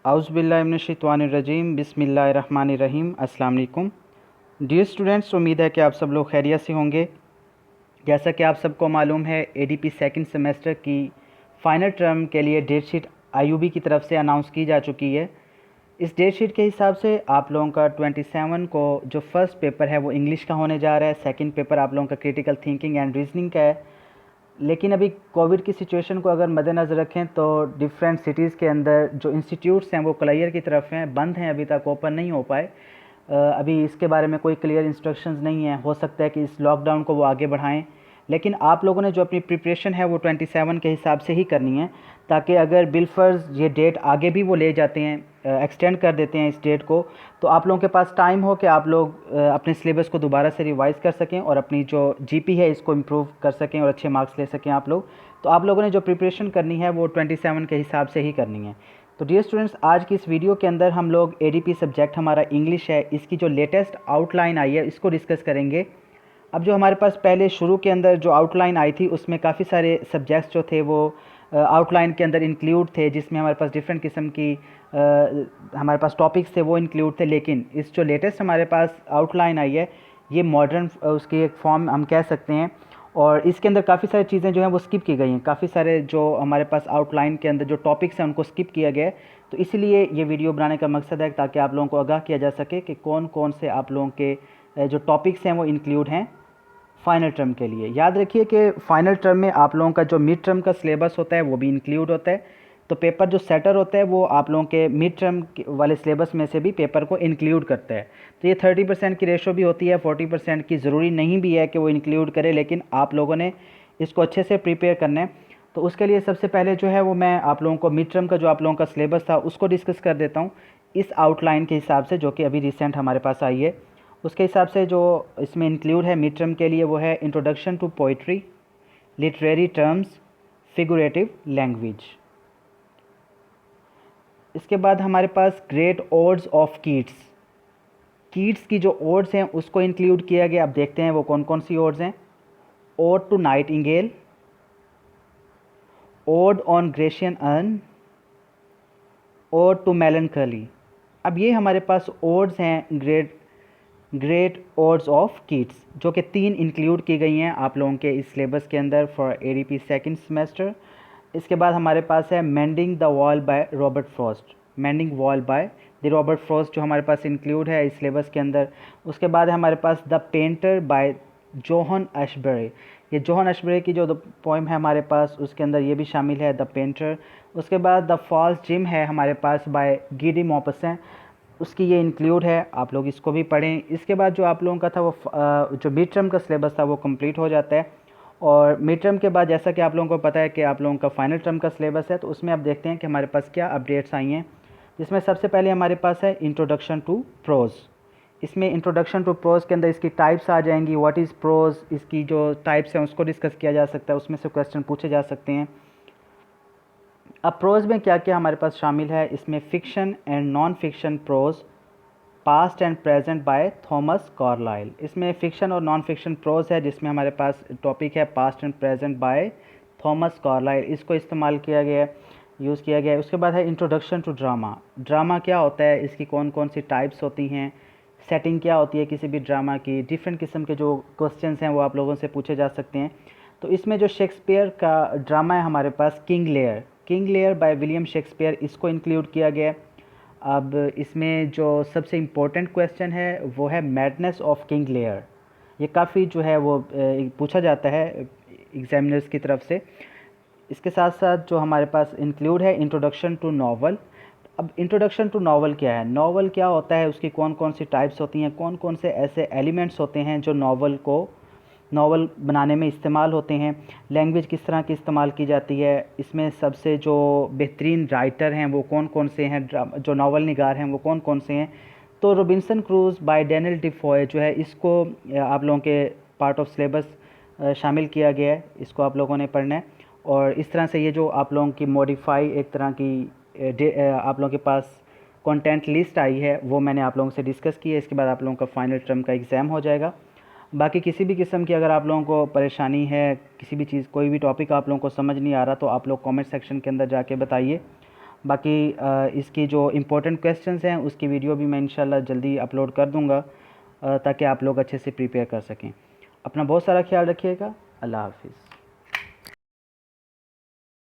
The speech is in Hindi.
औज़ुबिल्लाहिमिनश्शैतानिर्रजीम बिस्मिल्लाहिर्रहमानिर्रहीम। अस्सलाम वालेकुम डियर स्टूडेंट्स, उम्मीद है कि आप सब लोग खैरियत से होंगे। जैसा कि आप सबको मालूम है, एडीपी सेकंड सेमेस्टर की फ़ाइनल टर्म के लिए डेट शीट आईयूबी की तरफ से अनाउंस की जा चुकी है। इस डेट शीट के हिसाब से आप लोगों का 27 को जो फ़र्स्ट पेपर है वो इंग्लिश का होने जा रहा है। सेकंड पेपर आप लोगों का क्रिटिकल थिंकिंग एंड रीजनिंग का है। लेकिन अभी कोविड की सिचुएशन को अगर मद्देनज़र रखें तो डिफरेंट सिटीज़ के अंदर जो इंस्टीट्यूट्स हैं वो क्लियर की तरफ हैं, बंद हैं, अभी तक ओपन नहीं हो पाए। अभी इसके बारे में कोई क्लियर इंस्ट्रक्शंस नहीं है। हो सकता है कि इस लॉकडाउन को वो आगे बढ़ाएं, लेकिन आप लोगों ने जो अपनी प्रिपरेशन है वो 27 के हिसाब से ही करनी है, ताकि अगर बिलफर्ज ये डेट आगे भी वो ले जाते हैं, एक्सटेंड कर देते हैं इस डेट को, तो आप लोगों के पास टाइम हो कि आप लोग अपने सिलेबस को दोबारा से रिवाइज़ कर सकें और अपनी जो जीपी है इसको इम्प्रूव कर सकें और अच्छे मार्क्स ले सकें आप लोग। तो आप लोगों ने जो प्रिपरेशन करनी है वो 27 के हिसाब से ही करनी है। तो डियर स्टूडेंट्स, आज की इस वीडियो के अंदर हम लोग एडीपी सब्जेक्ट हमारा इंग्लिश है, इसकी जो लेटेस्ट आउटलाइन आई है इसको डिस्कस करेंगे। अब जो हमारे पास पहले शुरू के अंदर जो आउटलाइन आई थी उसमें काफ़ी सारे सब्जेक्ट्स जो थे वो आउटलाइन के अंदर इंक्लूड थे, जिसमें हमारे पास डिफरेंट किस्म की हमारे पास टॉपिक्स थे वो इंक्लूड थे। लेकिन इस जो लेटेस्ट हमारे पास आउटलाइन आई है ये मॉडर्न उसकी एक फॉर्म हम कह सकते हैं, और इसके अंदर काफ़ी सारी चीज़ें जो हैं वो स्किप की गई हैं। काफ़ी सारे जो हमारे पास आउटलाइन के अंदर जो टॉपिक्स हैं उनको स्किप किया गया है। तो इसलिए ये वीडियो बनाने का मकसद है ताकि आप लोगों को आगाह किया जा सके कि कौन कौन से आप लोगों के जो टॉपिक्स हैं वो इंक्लूड हैं फ़ाइनल टर्म के लिए। याद रखिए कि फ़ाइनल टर्म में आप लोगों का जो मिड टर्म का सिलेबस होता है वो भी इंक्लूड होता है। तो पेपर जो सेटर होता है वो आप लोगों के मिड टर्म वाले सिलेबस में से भी पेपर को इंक्लूड करता है। तो ये 30% की रेशो भी होती है, 40% की ज़रूरी नहीं भी है कि वो इंक्लूड करे, लेकिन आप लोगों ने इसको अच्छे से प्रिपेयर करना है। तो उसके लिए सबसे पहले जो है वो मैं आप लोगों को मिड टर्म का जो आप लोगों का सिलेबस था उसको डिस्कस कर देता हूँ इस आउटलाइन के हिसाब से, जो कि अभी रिसेंट हमारे पास आई है। उसके हिसाब से जो इसमें इंक्लूड है मिड टर्म के लिए वो है introduction to poetry, literary terms, figurative language. इसके बाद हमारे पास great odes of Keats, Keats की जो ओड्स हैं उसको इंक्लूड किया गया। अब देखते हैं वो कौन कौन सी ओड्स हैं। Ode to nightingale, ode on Grecian urn, ode to melancholy. अब ये हमारे पास ओड्स हैं ग्रेट ओड्स ऑफ कीट्स, जो कि 3 इंक्लूड की गई हैं आप लोगों के इस सिलेबस के अंदर फॉर एडीपी सेकंड सेमेस्टर। इसके बाद हमारे पास है mending the wall by Robert Frost, mending wall by the Robert Frost जो हमारे पास इंक्लूड है इस सिलेबस के अंदर। उसके बाद हमारे पास the painter by John Ashbery, ये जोहन एशबरी की जो पोइम है हमारे पास उसके अंदर ये भी शामिल है, द पेंटर। उसके बाद द फॉल्स जिम है हमारे पास बाय गिडी मॉपसन, उसकी ये इंक्लूड है, आप लोग इसको भी पढ़ें। इसके बाद जो आप लोगों का था वो जो मिड टर्म का सिलेबस था वो कंप्लीट हो जाता है। और मिड टर्म के बाद जैसा कि आप लोगों को पता है कि आप लोगों का फाइनल टर्म का सिलेबस है, तो उसमें आप देखते हैं कि हमारे पास क्या अपडेट्स आई हैं। जिसमें सबसे पहले हमारे पास है इंट्रोडक्शन टू प्रोज़। इसमें इंट्रोडक्शन टू प्रोज़ के अंदर इसकी टाइप्स आ जाएंगी, व्हाट इज़ प्रोज़, इसकी जो टाइप्स हैं उसको डिस्कस किया जा सकता है, उसमें से क्वेश्चन पूछे जा सकते हैं। अब प्रोज़ में क्या क्या हमारे पास शामिल है, इसमें fiction and non fiction prose, past and present by Thomas Carlyle. इसमें फ़िक्शन और नॉन फिक्शन प्रोज़ है, जिसमें हमारे पास टॉपिक है past and present by Thomas Carlyle, इसको इस्तेमाल किया गया है, यूज़ किया गया है। उसके बाद है इंट्रोडक्शन टू ड्रामा, ड्रामा क्या होता है, इसकी कौन कौन सी टाइप्स होती हैं, सेटिंग क्या होती है किसी भी ड्रामा की, डिफरेंट किस्म के जो क्वेश्चंस हैं वो आप लोगों से पूछे जा सकते हैं। तो इसमें जो शेक्सपियर का ड्रामा है हमारे पास King Lear, King Lear by William Shakespeare, इसको इंक्लूड किया गया है। अब इसमें जो सबसे इम्पोर्टेंट क्वेश्चन है वो है मैडनेस ऑफ किंग लेयर, ये काफ़ी जो है वो पूछा जाता है एग्जामिनर्स की तरफ से। इसके साथ साथ जो हमारे पास इंक्लूड है इंट्रोडक्शन टू नावल। अब इंट्रोडक्शन टू नावल क्या है, नावल क्या होता है, उसकी कौन कौन सी टाइप्स होती हैं, कौन कौन से ऐसे एलिमेंट्स होते हैं जो नावल बनाने में इस्तेमाल होते हैं, लैंग्वेज किस तरह की इस्तेमाल की जाती है, इसमें सबसे जो बेहतरीन राइटर हैं वो कौन कौन से हैं, जो नावल निगार हैं वो कौन कौन से हैं। तो Robinson cruise bye Daniel Defoe जो है इसको आप लोगों के पार्ट ऑफ सिलेबस शामिल किया गया है, इसको आप लोगों ने पढ़ना है। और इस तरह से ये जो आप लोगों की मॉडिफाई एक तरह की आप लोगों के पास कंटेंट लिस्ट आई है वो मैंने आप लोगों से डिस्कस की है। इसके बाद आप लोगों का फाइनल टर्म का एग्ज़ाम हो जाएगा। बाकी किसी भी किस्म की अगर आप लोगों को परेशानी है, किसी भी चीज़ कोई भी टॉपिक आप लोगों को समझ नहीं आ रहा, तो आप लोग कमेंट सेक्शन के अंदर जाके बताइए। बाकी इसकी जो इम्पोर्टेंट क्वेश्चंस हैं उसकी वीडियो भी मैं इंशाल्लाह जल्दी अपलोड कर दूँगा, ताकि आप लोग अच्छे से प्रिपेयर कर सकें। अपना बहुत सारा ख्याल रखिएगा। अल्लाह हाफिज़।